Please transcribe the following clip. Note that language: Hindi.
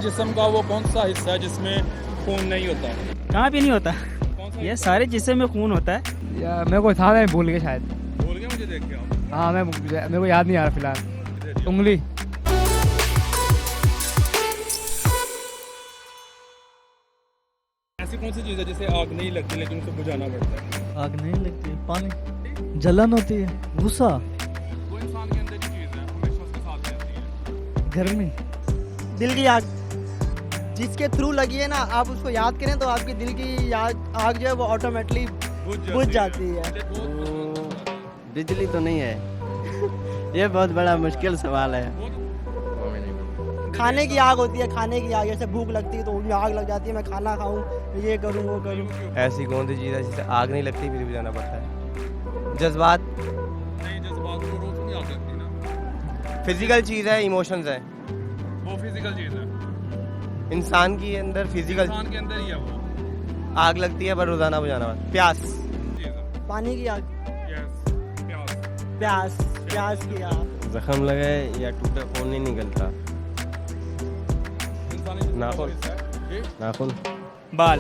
जिस्म का वो कौन सा हिस्सा है जिसमें खून नहीं होता? कहाँ पे नहीं होता? कौन सा ये सारे जिस्म में खून होता है। या मेरे को था, मैं भूल गया शायद। बोल गया मुझे देख के आप? हाँ मेरे को याद नहीं आ रहा फिलहाल। उंगली। ऐसी कौन सी चीज़ है जिसे आग नहीं लगती लेकिन उसे बुझाना पड़ता है? आग नहीं लगती, पानी, जलन होती है, गुस्सा, वो इंसान के अंदर की चीज़ है, हमेशा उसके साथ रहती है। गर्मी। दिल की आग जिसके थ्रू लगी है ना, आप उसको याद करें तो आपकी दिल की आग जो है वो ऑटोमेटिकली बुझ जाती है। बिजली तो नहीं है। ये बहुत बड़ा मुश्किल सवाल है। खाने की आग होती है, खाने की आग, जैसे भूख लगती है तो उनमें आग लग जाती है, मैं खाना खाऊं, ये करूं वो करूं। ऐसी कौन सी चीज़ है जिसे आग नहीं लगती फिर भी जाना पड़ता है? जज्बात। नहीं, जज्बात को रोज नहीं आग लगती ना। फिजिकल चीज़ है, इमोशंस है। वो फिजिकल चीज़ है, इंसान के अंदर फिजिकल इंसान के अंदर ही है वो आग लगती है पर रोजाना बुझाना पड़ता है। प्यास। चीज़ है। पानी की आग, यस, प्यास। प्यास, प्यास की आग। जख्म लगे या टूटे खून नहीं निकलता। इंसानी जिस्म का वो नाखून। हिस्सा है, ये नाखून। बाल।